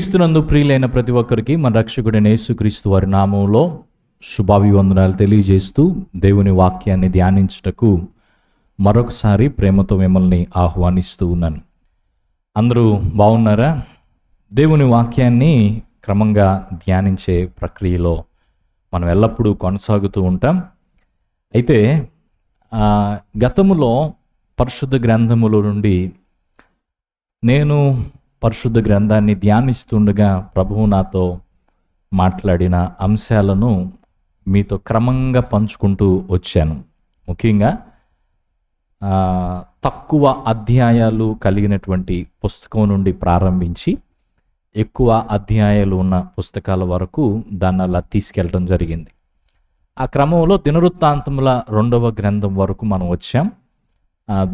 క్రీస్తునందు ప్రియులైన ప్రతి ఒక్కరికి మన రక్షకుడైన యేసుక్రీస్తు వారి నామంలో శుభాభివందనాలు తెలియజేస్తూ దేవుని వాక్యాన్ని ధ్యానించుటకు మరొకసారి ప్రేమతో మిమ్మల్ని ఆహ్వానిస్తూ ఉన్నాను. అందరూ బాగున్నారా? దేవుని వాక్యాన్ని క్రమంగా ధ్యానించే ప్రక్రియలో మనం ఎల్లప్పుడూ కొనసాగుతూ ఉంటాం. అయితే గతములో పరిశుద్ధ గ్రంథముల నుండి నేను పరిశుద్ధ గ్రంథాన్ని ధ్యానిస్తుండగా ప్రభువు నాతో మాట్లాడిన అంశాలను మీతో క్రమంగా పంచుకుంటూ వచ్చాను. ముఖ్యంగా తక్కువ అధ్యాయాలు కలిగినటువంటి పుస్తకం నుండి ప్రారంభించి ఎక్కువ అధ్యాయాలు ఉన్న పుస్తకాల వరకు దాన్ని అలా తీసుకెళ్ళడం జరిగింది. ఆ క్రమంలో దినవృత్తాంతముల 2వ గ్రంథం వరకు మనం వచ్చాం.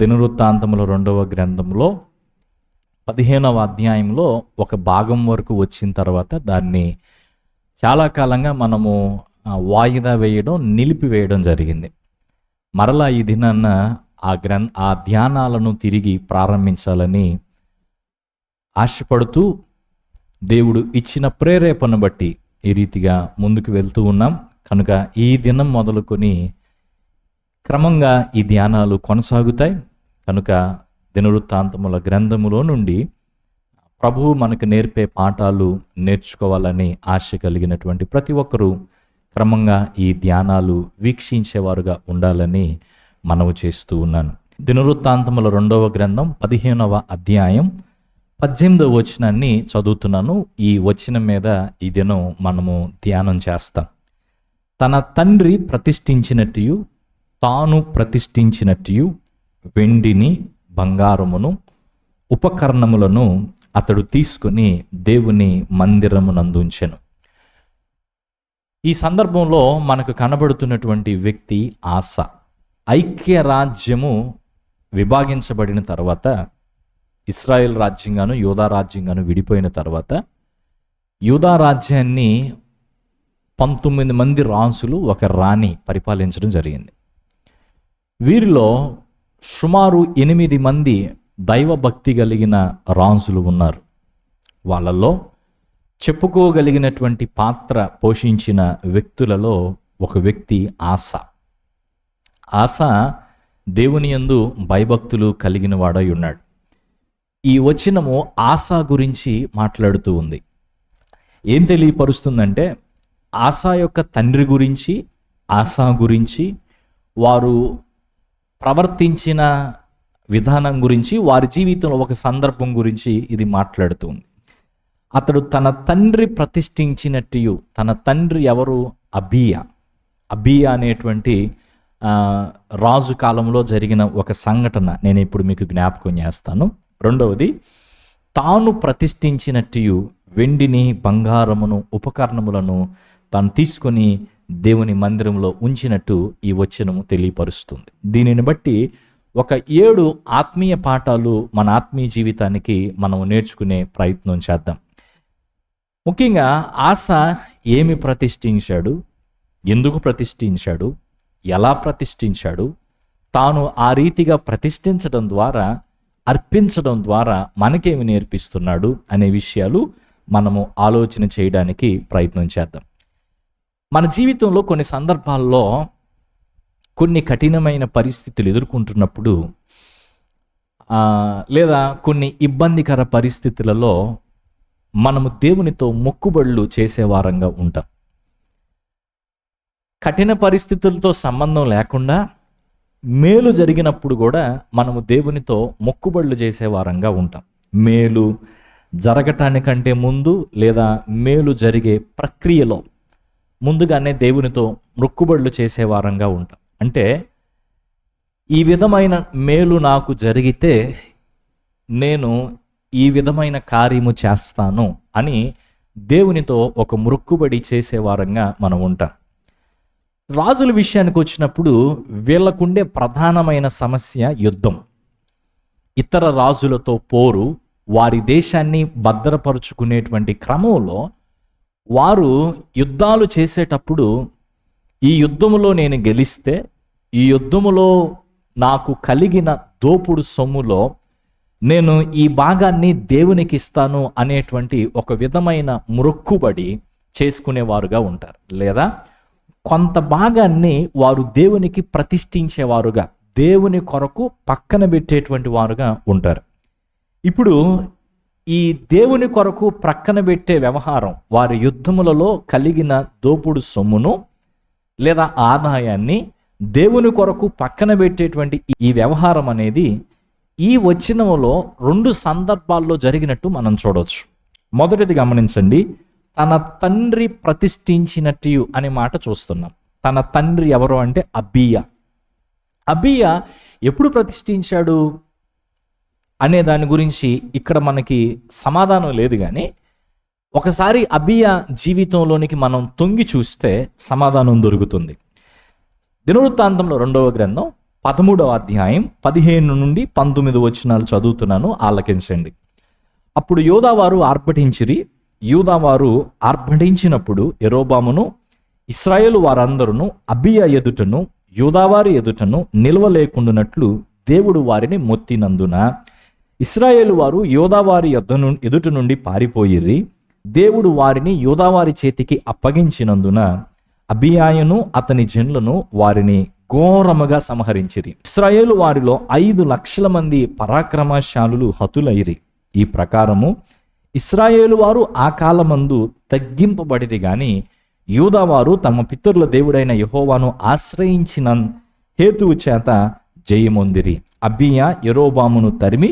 దినవృత్తాంతముల 2వ గ్రంథంలో 15వ అధ్యాయంలో ఒక భాగం వరకు వచ్చిన తర్వాత దాన్ని చాలా కాలంగా మనము వాయిదా వేయడం, నిలిపివేయడం జరిగింది. మరలా ఈ దినాన్న ఆ ధ్యానాలను తిరిగి ప్రారంభించాలని ఆశపడుతూ దేవుడు ఇచ్చిన ప్రేరేపణ బట్టి ఈ రీతిగా ముందుకు వెళ్తూ ఉన్నాం. కనుక ఈ దినం మొదలుకొని క్రమంగా ఈ ధ్యానాలు కొనసాగుతాయి. కనుక దినవృత్తాంతముల గ్రంథములో నుండి ప్రభువు మనకు నేర్పే పాఠాలు నేర్చుకోవాలని ఆశ కలిగినటువంటి ప్రతి ఒక్కరూ క్రమంగా ఈ ధ్యానాలు వీక్షించేవారుగా ఉండాలని మనవి చేస్తూ ఉన్నాను. దినవృత్తాంతముల 2వ గ్రంథం 15వ అధ్యాయం 18వ వచనాన్ని చదువుతున్నాను. ఈ వచనం మీద ఈ దినం మనము ధ్యానం చేస్తాం. తన తండ్రి ప్రతిష్ఠించినట్టు తాను ప్రతిష్ఠించినట్టు వెండిని, బంగారమును, ఉపకరణములను అతడు తీసుకుని దేవుని మందిరమునందుంచెను. ఈ సందర్భంలో మనకు కనబడుతున్నటువంటి వ్యక్తి ఆస. ఐక్య రాజ్యము విభాగించబడిన తర్వాత, ఇశ్రాయేల్ రాజ్యంగాను యూదా రాజ్యంగాను విడిపోయిన తర్వాత, యూదా రాజ్యాన్ని 19 మంది రాజులు, ఒక రాణి పరిపాలించడం జరిగింది. వీరిలో సుమారు 8 మంది దైవభక్తి కలిగిన రాజులు ఉన్నారు. వాళ్ళలో చెప్పుకోగలిగినటువంటి పాత్ర పోషించిన వ్యక్తులలో ఒక వ్యక్తి ఆస. ఆస దేవుని యందు భయభక్తులు కలిగిన వాడై ఉన్నాడు. ఈ వచనము ఆస గురించి మాట్లాడుతూ ఉంది. ఏం తెలియపరుస్తుందంటే ఆస యొక్క తండ్రి గురించి, ఆస గురించి, వారు ప్రవర్తించిన విధానం గురించి, వారి జీవితంలో ఒక సందర్భం గురించి ఇది మాట్లాడుతుంది. అతడు తన తండ్రి ప్రతిష్ఠించినట్టు, తన తండ్రి ఎవరు? అబీయా అనేటువంటి రాజు కాలంలో జరిగిన ఒక సంఘటన నేను ఇప్పుడు మీకు జ్ఞాపకం చేస్తాను. రెండవది, తాను ప్రతిష్ఠించినట్టు వెండిని, బంగారమును, ఉపకరణములను తాను తీసుకొని దేవుని మందిరంలో ఉంచినట్టు ఈ వచనము తెలియపరుస్తుంది. దీనిని బట్టి ఒక 7 ఆత్మీయ పాఠాలు మన ఆత్మీయ జీవితానికి మనం నేర్చుకునే ప్రయత్నం చేద్దాం. ముఖ్యంగా ఆస ఏమి ప్రతిష్ఠించాడు, ఎందుకు ప్రతిష్ఠించాడు, ఎలా ప్రతిష్ఠించాడు, తాను ఆ రీతిగా ప్రతిష్ఠించడం ద్వారా, అర్పించడం ద్వారా మనకేమి నేర్పిస్తున్నాడు అనే విషయాలు మనము ఆలోచన చేయడానికి ప్రయత్నం చేద్దాం. మన జీవితంలో కొన్ని సందర్భాల్లో కొన్ని కఠినమైన పరిస్థితులు ఎదుర్కొంటున్నప్పుడు, లేదా కొన్ని ఇబ్బందికర పరిస్థితులలో మనము దేవునితో మొక్కుబడులు చేసేవారంగా ఉంటాం. కఠిన పరిస్థితులతో సంబంధం లేకుండా మేలు జరిగినప్పుడు కూడా మనము దేవునితో మొక్కుబడులు చేసేవారంగా ఉంటాం. మేలు జరగటానికంటే ముందు లేదా మేలు జరిగే ప్రక్రియలో ముందుగానే దేవునితో మొక్కుబడులు చేసేవారంగా ఉంటాం. అంటే ఈ విధమైన మేలు నాకు జరిగితే నేను ఈ విధమైన కార్యము చేస్తాను అని దేవునితో ఒక మొక్కుబడి చేసేవారంగా మనం ఉంటాం. రాజుల విషయానికి వచ్చినప్పుడు వీళ్ళకుండే ప్రధానమైన సమస్య యుద్ధం. ఇతర రాజులతో పోరు, వారి దేశాన్ని భద్రపరుచుకునేటువంటి క్రమంలో వారు యుద్ధాలు చేసేటప్పుడు, ఈ యుద్ధములో నేను గెలిస్తే, ఈ యుద్ధములో నాకు కలిగిన దోపుడు సొమ్ములో నేను ఈ భాగాన్ని దేవునికి ఇస్తాను అనేటువంటి ఒక విధమైన మొక్కుబడి చేసుకునేవారుగా ఉంటారు. లేదా కొంత భాగాన్ని వారు దేవునికి ప్రతిష్ఠించేవారుగా, దేవుని కొరకు పక్కన పెట్టేటువంటి వారుగా ఉంటారు. ఇప్పుడు ఈ దేవుని కొరకు ప్రక్కన పెట్టే వ్యవహారం, వారి యుద్ధములలో కలిగిన దోపుడు సొమ్మును లేదా ఆదాయాన్ని దేవుని కొరకు పక్కన పెట్టేటువంటి ఈ వ్యవహారం అనేది ఈ వచనములో 2 సందర్భాల్లో జరిగినట్టు మనం చూడవచ్చు. మొదటిది గమనించండి, తన తండ్రి ప్రతిష్ఠించినట్టు అనే మాట చూస్తున్నాం. తన తండ్రి ఎవరు అంటే అబీయా. అబీయా ఎప్పుడు ప్రతిష్ఠించాడు అనే దాని గురించి ఇక్కడ మనకి సమాధానం లేదు, కానీ ఒకసారి అబీయా జీవితంలోనికి మనం తొంగి చూస్తే సమాధానం దొరుకుతుంది. దినవృత్తాంతంలో 2వ గ్రంథం 13వ అధ్యాయం 15 నుండి 19 వచనాలు చదువుతున్నాను, ఆలకించండి. అప్పుడు యూదావారు ఆర్భటించిరి. యూదావారు ఆర్భటించినప్పుడు యెరోబామును ఇశ్రాయేలు వారందరూ అబీయా ఎదుటను యూదావారి ఎదుటను నిలవలేకుండునట్లు దేవుడు వారిని మొత్తినందున ఇశ్రాయేలు వారు యూదావారి ఎదుట నుండి పారిపోయిర్రి. దేవుడు వారిని యూదావారి చేతికి అప్పగించినందున అబీయాయును అతని జనులను వారిని ఘోరముగా సంహరించిరి. ఇశ్రాయేలు వారిలో 5 లక్షల మంది పరాక్రమశాలులు హతులైరి. ఈ ప్రకారము ఇశ్రాయేలు వారు ఆ కాలమందు తగ్గింపబడిరి గాని యూదావారు తమ పితరుల దేవుడైన యెహోవాను ఆశ్రయించిన హేతువు చేత జయమొందిరి. అబీయా యెరోబామును తరిమి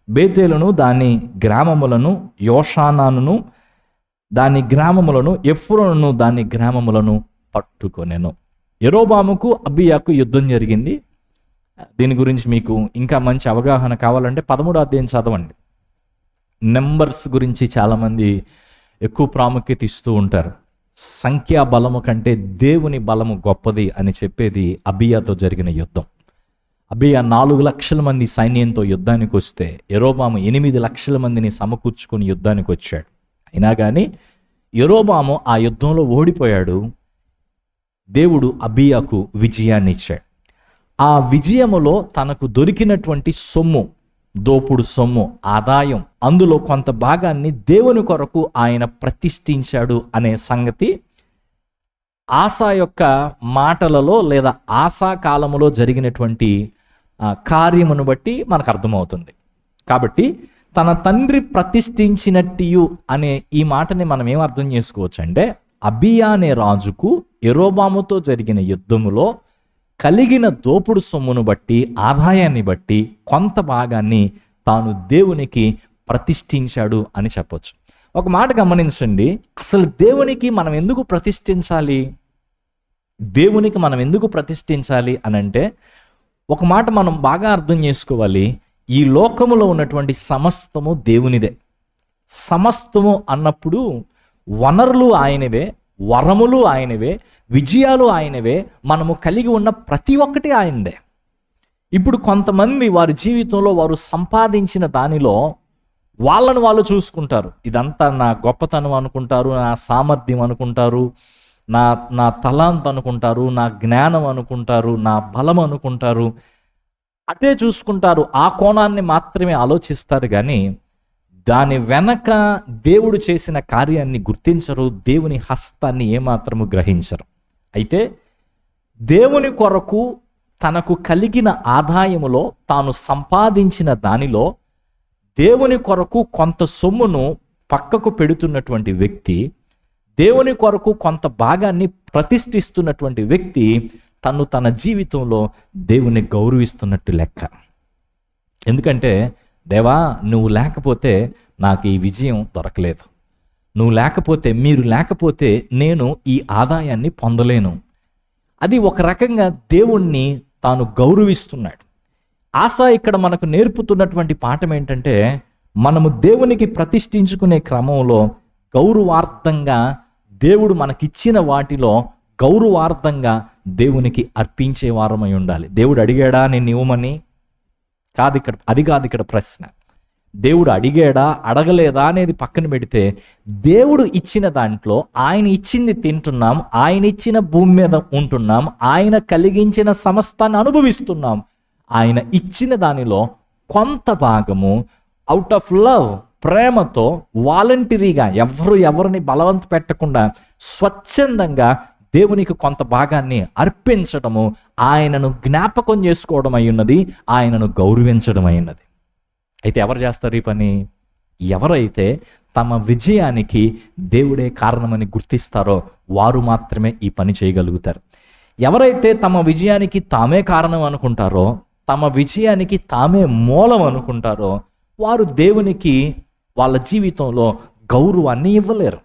బేతేలును దాని గ్రామములను, యోషానానును దాని గ్రామములను, ఎఫ్రోనును దాని గ్రామములను పట్టుకొనెను. యెరోబాముకు అబీయాకు యుద్ధం జరిగింది. దీని గురించి మీకు ఇంకా మంచి అవగాహన కావాలంటే 13వ అధ్యాయం చదవండి. నెంబర్స్ గురించి చాలామంది ఎక్కువ ప్రాముఖ్యత ఇస్తూ ఉంటారు. సంఖ్యా బలము కంటే దేవుని బలము గొప్పది అని చెప్పేది అబీయాతో జరిగిన యుద్ధం. అబీయా 4 లక్షల మంది సైన్యంతో యుద్ధానికి వస్తే యెరోబాము 8 లక్షల మందిని సమకూర్చుకొని యుద్ధానికి వచ్చాడు. అయినా కానీ యెరోబాము ఆ యుద్ధంలో ఓడిపోయాడు. దేవుడు అబీయాకు విజయాన్ని ఇచ్చాడు. ఆ విజయములో తనకు దొరికినటువంటి సొమ్ము, దోపుడు సొమ్ము, ఆదాయం, అందులో కొంత భాగాన్ని దేవుని కొరకు ఆయన ప్రతిష్ఠించాడు అనే సంగతి ఆసా యొక్క మాటలలో లేదా ఆసా కాలములో జరిగినటువంటి కార్యమును బట్టి మనకు అర్థమవుతుంది. కాబట్టి తన తండ్రి ప్రతిష్ఠించినట్టు అనే ఈ మాటని మనం ఏం అర్థం చేసుకోవచ్చు అంటే, అబీయా అనే రాజుకు యెరోబాముతో జరిగిన యుద్ధములో కలిగిన దోపుడు సొమ్మును బట్టి, ఆదాయాన్ని బట్టి కొంత భాగాన్ని తాను దేవునికి ప్రతిష్ఠించాడు అని చెప్పొచ్చు. ఒక మాట గమనించండి, అసలు దేవునికి మనం ఎందుకు ప్రతిష్ఠించాలి? దేవునికి మనం ఎందుకు ప్రతిష్ఠించాలి అని అంటే, ఒక మాట మనం బాగా అర్థం చేసుకోవాలి. ఈ లోకములో ఉన్నటువంటి సమస్తము దేవునిదే. సమస్తము అన్నప్పుడు వనరులు ఆయనవే, వరములు ఆయనవే, విజయాలు ఆయనవే, మనము కలిగి ఉన్న ప్రతి ఒక్కటి ఆయనదే. ఇప్పుడు కొంతమంది వారి జీవితంలో వారు సంపాదించిన దానిలో వాళ్ళను వాళ్ళు చూసుకుంటారు. ఇదంతా నా గొప్పతనం అనుకుంటారు, నా సామర్థ్యం అనుకుంటారు, నా తలాంత్ అనుకుంటారు, నా జ్ఞానం అనుకుంటారు, నా బలం అనుకుంటారు. అదే చూసుకుంటారు, ఆ కోణాన్ని మాత్రమే ఆలోచిస్తారు. కానీ దాని వెనక దేవుడు చేసిన కార్యాన్ని గుర్తించరు, దేవుని హస్తాన్ని ఏమాత్రము గ్రహించరు. అయితే దేవుని కొరకు తనకు కలిగిన ఆదాయములో, తాను సంపాదించిన దానిలో దేవుని కొరకు కొంత సొమ్మును పక్కకు పెడుతున్నటువంటి వ్యక్తి, దేవుని కొరకు కొంత భాగాన్ని ప్రతిష్ఠిస్తున్నటువంటి వ్యక్తి తన జీవితంలో దేవుని గౌరవిస్తున్నట్టు లెక్క. ఎందుకంటే, దేవా నువ్వు లేకపోతే నాకు ఈ విజయం దొరకలేదు, నువ్వు లేకపోతే, మీరు లేకపోతే నేను ఈ ఆదాయాన్ని పొందలేను. అది ఒక రకంగా దేవుణ్ణి తాను గౌరవిస్తున్నాడు. ఆసా ఇక్కడ మనకు నేర్పుతున్నటువంటి పాఠం ఏంటంటే, మనము దేవునికి ప్రతిష్ఠించుకునే క్రమంలో గౌరవార్థంగా దేవుడు మనకిచ్చిన వాటిలో గౌరవార్థంగా దేవునికి అర్పించే వారమై ఉండాలి. దేవుడు అడిగాడా నేను ఇవ్వమని? అది కాదు ఇక్కడ ప్రశ్న. దేవుడు అడిగాడా అడగలేదా అనేది పక్కన పెడితే, దేవుడు ఇచ్చిన దాంట్లో ఆయన ఇచ్చింది తింటున్నాం, ఆయన ఇచ్చిన భూమి మీద ఉంటున్నాం, ఆయన కలిగించిన సమస్తాన్ని అనుభవిస్తున్నాం. ఆయన ఇచ్చిన దానిలో కొంత భాగము అవుట్ ఆఫ్ లవ్, ప్రేమతో, వాలంటరీగా, ఎవరిని బలవంత పెట్టకుండా స్వచ్ఛందంగా దేవునికి కొంత భాగాన్ని అర్పించడము ఆయనను జ్ఞాపకం చేసుకోవడం అయి ఉన్నది, ఆయనను గౌరవించడం అయి ఉన్నది. అయితే ఎవరు చేస్తారు ఈ పని? ఎవరైతే తమ విజయానికి దేవుడే కారణమని గుర్తిస్తారో వారు మాత్రమే ఈ పని చేయగలుగుతారు. ఎవరైతే తమ విజయానికి తామే కారణం అనుకుంటారో, తమ విజయానికి తామే మూలం అనుకుంటారో, వారు దేవునికి వాళ్ళ జీవితంలో గౌరవాన్ని ఇవ్వలేరు,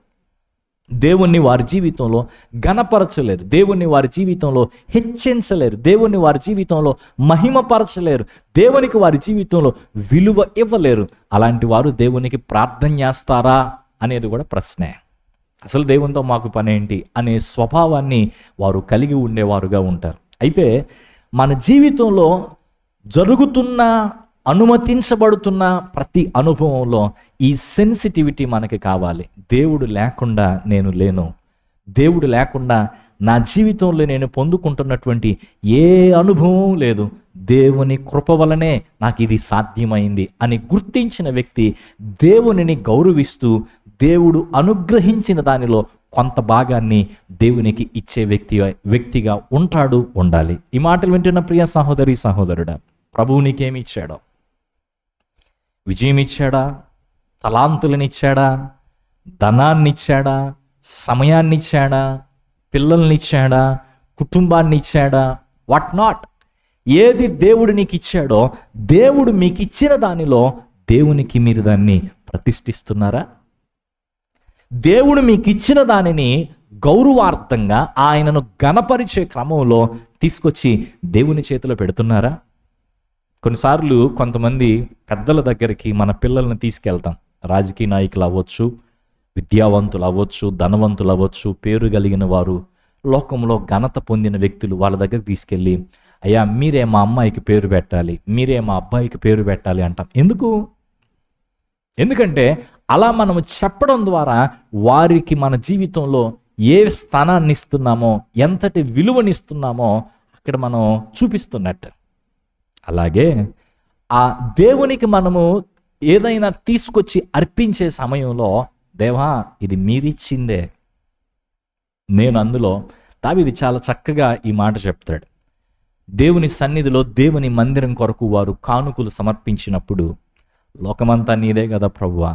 దేవుణ్ణి వారి జీవితంలో ఘనపరచలేరు, దేవుణ్ణి వారి జీవితంలో హెచ్చించలేరు, దేవుణ్ణి వారి జీవితంలో మహిమపరచలేరు, దేవునికి వారి జీవితంలో విలువ ఇవ్వలేరు. అలాంటి వారు దేవునికి ప్రార్థన చేస్తారా అనేది కూడా ప్రశ్నే. అసలు దేవునితో మాకు పని ఏంటి అనే స్వభావాన్ని వారు కలిగి ఉండేవారుగా ఉంటారు. అయితే మన జీవితంలో జరుగుతున్న, అనుమతించబడుతున్న ప్రతి అనుభవంలో ఈ సెన్సిటివిటీ మనకి కావాలి. దేవుడు లేకుండా నేను లేను, దేవుడు లేకుండా నా జీవితంలో నేను పొందుకుంటున్నటువంటి ఏ అనుభవం లేదు, దేవుని కృప వలనే నాకు ఇది సాధ్యమైంది అని గుర్తించిన వ్యక్తి దేవునిని గౌరవిస్తూ దేవుడు అనుగ్రహించిన దానిలో కొంత భాగాన్ని దేవునికి ఇచ్చే వ్యక్తిగా ఉంటాడు, ఉండాలి. ఈ మాటలు వింటున్న ప్రియ సహోదరి సహోదరుడా, ప్రభువు నీకేమి ఇచ్చాడో? విజయం ఇచ్చాడా? తలాంతులను ఇచ్చాడా? ధనాన్ని ఇచ్చాడా? సమయాన్ని ఇచ్చాడా? పిల్లల్ని ఇచ్చాడా? కుటుంబాన్ని ఇచ్చాడా? What not? ఏది దేవుడు నీకు ఇచ్చాడో, దేవుడు మీకు ఇచ్చిన దానిలో దేవునికి మీరు దాన్ని ప్రతిష్ఠిస్తున్నారా? దేవుడు మీకు ఇచ్చిన దానిని గౌరవార్థంగా ఆయనను ఘనపరిచే క్రమంలో తీసుకొచ్చి దేవుని చేతిలో పెడుతున్నారా? కొన్నిసార్లు కొంతమంది పెద్దల దగ్గరికి మన పిల్లల్ని తీసుకెళ్తాం. రాజకీయ నాయకులు అవ్వచ్చు, విద్యావంతులు అవ్వచ్చు, ధనవంతులు అవ్వచ్చు, పేరు కలిగిన వారు, లోకంలో ఘనత పొందిన వ్యక్తులు, వాళ్ళ దగ్గరికి తీసుకెళ్ళి, అయ్యా మీరే మా అమ్మాయికి పేరు పెట్టాలి, మీరే మా అబ్బాయికి పేరు పెట్టాలి అంటాం. ఎందుకంటే అలా మనము చెప్పడం ద్వారా వారికి మన జీవితంలో ఏ స్థానాన్ని ఇస్తున్నామో, ఎంతటి విలువనిస్తున్నామో అక్కడ మనం చూపిస్తున్నట్టు. అలాగే ఆ దేవునికి మనము ఏదైనా తీసుకొచ్చి అర్పించే సమయంలో, దేవా ఇది మీరిచ్చిందే, నేను అందులో, దావీదు చాలా చక్కగా ఈ మాట చెప్తాడు. దేవుని సన్నిధిలో, దేవుని మందిరం కొరకు వారు కానుకలు సమర్పించినప్పుడు, లోకమంతా నీదే కదా ప్రభువా,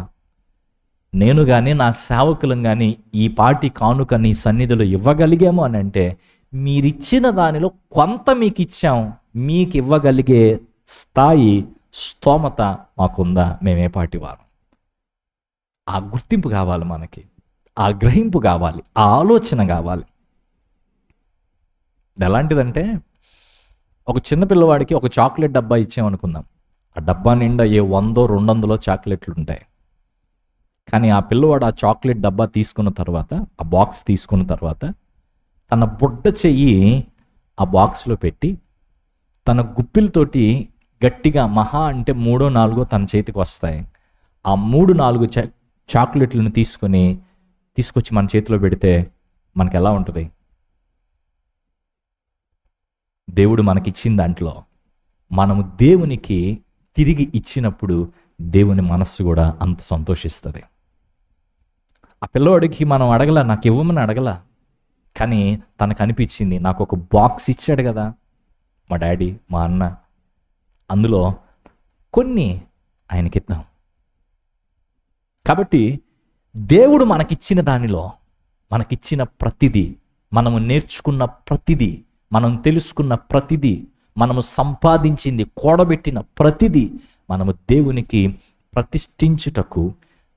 నేను కానీ నా సేవకులం కానీ ఈ పాటి కానుక నీ సన్నిధిలో ఇవ్వగలిగాము అని అంటే, మీరిచ్చిన దానిలో కొంత మీకు ఇచ్చాం, మీకు ఇవ్వగలిగే స్థాయి, స్తోమత మాకుందా? మేమే పాటివారు. ఆ గుర్తింపు కావాలి మనకి, ఆ గ్రహింపు కావాలి, ఆ ఆలోచన కావాలి. ఎలాంటిదంటే, ఒక చిన్న పిల్లవాడికి ఒక చాక్లెట్ డబ్బా ఇచ్చామనుకుందాం. ఆ డబ్బా నిండా 100-200 చాక్లెట్లు ఉంటాయి. కానీ ఆ పిల్లవాడు ఆ చాక్లెట్ డబ్బా తీసుకున్న తర్వాత, ఆ బాక్స్ తీసుకున్న తర్వాత, తన బుడ్డ చెయ్యి ఆ బాక్స్లో పెట్టి తన గుప్పిలతోటి గట్టిగా మహా అంటే 3-4 తన చేతికి వస్తాయి. ఆ 3-4 చాక్లెట్లను తీసుకొచ్చి మన చేతిలో పెడితే మనకు ఎలా ఉంటుంది? దేవుడు మనకిచ్చిన దాంట్లో మనము దేవునికి తిరిగి ఇచ్చినప్పుడు దేవుని మనస్సు కూడా అంత సంతోషిస్తుంది. ఆ పిల్లవాడికి మనం అడగల, నాకు ఇవ్వమని అడగల, కానీ తనకు అనిపించింది, నాకు ఒక బాక్స్ ఇచ్చాడు కదా మా డాడీ, మా అన్న, అందులో కొన్ని ఆయనకిద్దాం. కాబట్టి దేవుడు మనకిచ్చిన దానిలో, మనకిచ్చిన ప్రతిదీ, మనము నేర్చుకున్న ప్రతిదీ, మనం తెలుసుకున్న ప్రతిదీ, మనము సంపాదించింది, కూడబెట్టిన ప్రతిదీ మనము దేవునికి ప్రతిష్ఠించుటకు,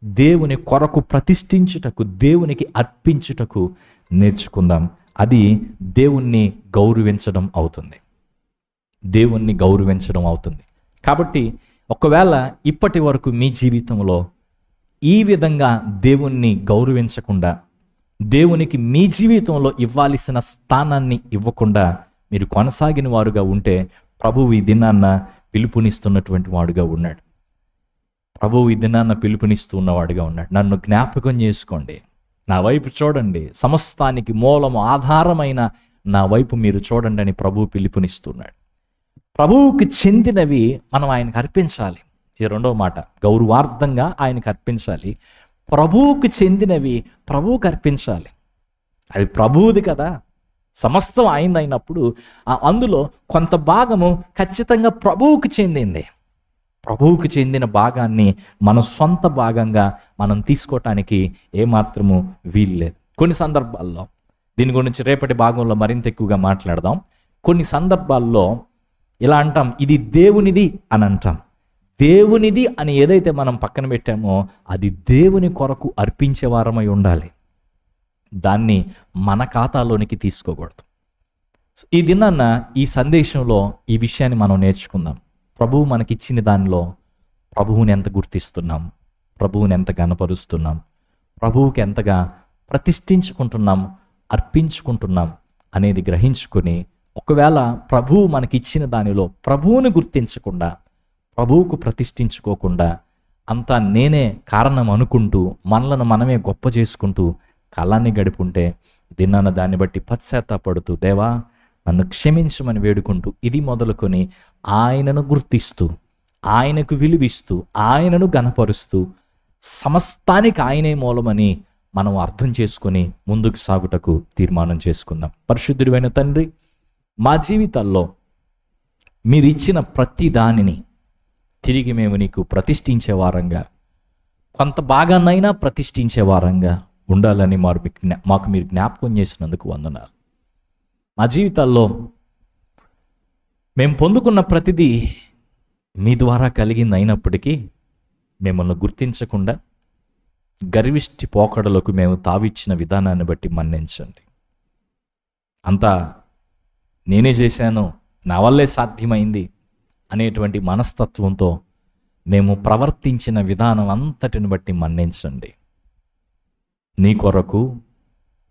దేవుని కొరకు ప్రతిష్ఠించుటకు, దేవునికి అర్పించుటకు నేర్చుకుందాం. అది దేవుణ్ణి గౌరవించడం అవుతుంది, దేవుణ్ణి గౌరవించడం అవుతుంది. కాబట్టి ఒకవేళ ఇప్పటి వరకు మీ జీవితంలో ఈ విధంగా దేవుణ్ణి గౌరవించకుండా, దేవునికి మీ జీవితంలో ఇవ్వాల్సిన స్థానాన్ని ఇవ్వకుండా మీరు కొనసాగిన వారుగా ఉంటే, ప్రభువు ఈ దినాన్న పిలుపునిస్తున్నటువంటి వాడుగా ఉన్నాడు. ప్రభువు ఈ దినాన్న పిలుపునిస్తూ ఉన్నవాడుగా ఉన్నాడు. నన్ను జ్ఞాపకం చేసుకోండి, నా వైపు చూడండి, సమస్తానికి మూలము ఆధారమైన నా వైపు మీరు చూడండి అని ప్రభువు పిలుపునిస్తున్నాడు. ప్రభువుకి చెందినవి మనం ఆయనకు అర్పించాలి. ఇది రెండవ మాట, గౌరవార్థంగా ఆయనకు అర్పించాలి. ప్రభువుకి చెందినవి ప్రభువుకి అర్పించాలి. అది ప్రభువుది కదా, సమస్తం ఆయనదైనప్పుడు అందులో కొంత భాగము ఖచ్చితంగా ప్రభువుకి చెందింది. ప్రభువుకి చెందిన భాగాన్ని మన సొంత భాగంగా మనం తీసుకోవటానికి ఏమాత్రము వీల్లేదు. కొన్ని సందర్భాల్లో, దీని గురించి రేపటి భాగంలో మరింత ఎక్కువగా మాట్లాడదాం, కొన్ని సందర్భాల్లో ఇలా అంటాం, ఇది దేవునిది అని అంటాం. దేవునిది అని ఏదైతే మనం పక్కన పెట్టామో అది దేవుని కొరకు అర్పించే వారమై ఉండాలి. దాన్ని మన ఖాతాలోనికి తీసుకోకూడదు. ఈ దినాన్న ఈ సందేశంలో ఈ విషయాన్ని మనం నేర్చుకుందాం. ప్రభువు మనకిచ్చిన దానిలో ప్రభువుని ఎంత గుర్తిస్తున్నాం, ప్రభువుని ఎంత గణపరుస్తున్నాం, ప్రభువుకి ఎంతగా ప్రతిష్ఠించుకుంటున్నాం, అర్పించుకుంటున్నాం అనేది గ్రహించుకొని, ఒకవేళ ప్రభువు మనకిచ్చిన దానిలో ప్రభువుని గుర్తించకుండా, ప్రభువుకు ప్రతిష్ఠించుకోకుండా, అంతా నేనే కారణం అనుకుంటూ మనలను మనమే గొప్ప చేసుకుంటూ కాలాన్ని గడుపుంటే, దినాన్న దాన్ని బట్టి పశ్చాత్తాపడుతూ దేవా నన్ను క్షమించమని వేడుకుంటూ ఇది మొదలుకొని ఆయనను గుర్తిస్తూ, ఆయనకు విలువిస్తూ, ఆయనను గణపరుస్తూ, సమస్తానికి ఆయనే మూలమని మనం అర్థం చేసుకొని ముందుకు సాగుటకు తీర్మానం చేసుకుందాం. పరిశుద్ధుడైన తండ్రి, మా జీవితాల్లో మీరు ఇచ్చిన ప్రతి దానిని తిరిగి మేము నీకు ప్రతిష్ఠించే వారంగా, కొంత భాగాన్నైనా ప్రతిష్ఠించే వారంగా ఉండాలని మాకు మీరు జ్ఞాపకం చేసినందుకు వందనాలు. మా జీవితాల్లో మేము పొందుకున్న ప్రతిదీ మీ ద్వారా కలిగింది అయినప్పటికీ మిమ్మల్ని గుర్తించకుండా గర్విష్టి పోకడలకు మేము తావిచ్చిన విధానాన్ని బట్టి మన్నించండి. అంతా నేనే చేశాను, నా వల్లే సాధ్యమైంది అనేటువంటి మనస్తత్వంతో మేము ప్రవర్తించిన విధానం అంతటిని బట్టి మన్నించండి. నీ కొరకు,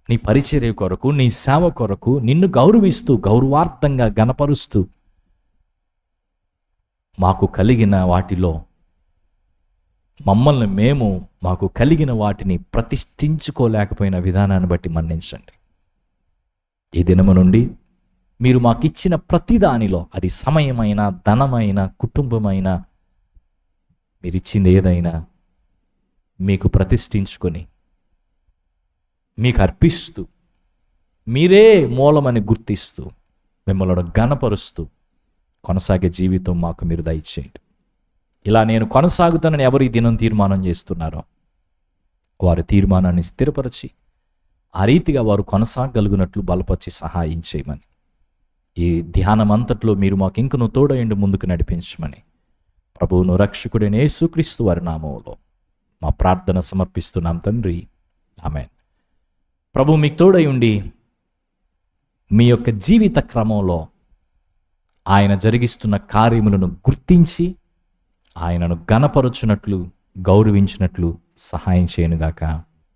నీ పరిచర్య కొరకు, నీ సేవ కొరకు నిన్ను గౌరవిస్తూ, గౌరవార్థంగా గణపరుస్తూ మాకు కలిగిన వాటిలో మమ్మల్ని మేము మాకు కలిగిన వాటిని ప్రతిష్ఠించుకోలేకపోయిన విధానాన్ని బట్టి మన్నించండి. ఈ దినము నుండి మీరు మాకిచ్చిన ప్రతి దానిలో, అది సమయమైన, ధనమైన, కుటుంబమైన, మీరిచ్చింది ఏదైనా మీకు ప్రతిష్ఠించుకొని మీకు అర్పిస్తూ, మీరే మూలమని గుర్తిస్తూ, మిమ్మల్ని ఘనపరుస్తూ కొనసాగే జీవితం మాకు మీరు దయచేయండి. ఇలా నేను కొనసాగుతానని ఎవరు ఈ దినం తీర్మానం చేస్తున్నారో వారి తీర్మానాన్ని స్థిరపరిచి ఆ రీతిగా వారు కొనసాగలుగునట్లు బలపరిచి సహాయం చేయమని, ఈ ధ్యానం అంతట్లో మీరు మాకు ఇంకను తోడయండి ముందుకు నడిపించమని ప్రభువును రక్షకుడైన యేసుక్రీస్తు వారి నామములో మా ప్రార్థన సమర్పిస్తున్నాం తండ్రి, ఆమేన్. ప్రభు మీకు తోడై ఉండి మీ యొక్క జీవిత క్రమంలో ఆయన జరిగిస్తున్న కార్యములను గుర్తించి ఆయనను ఘనపరచునట్లు, గౌరవించినట్లు సహాయం చేయనుగాక.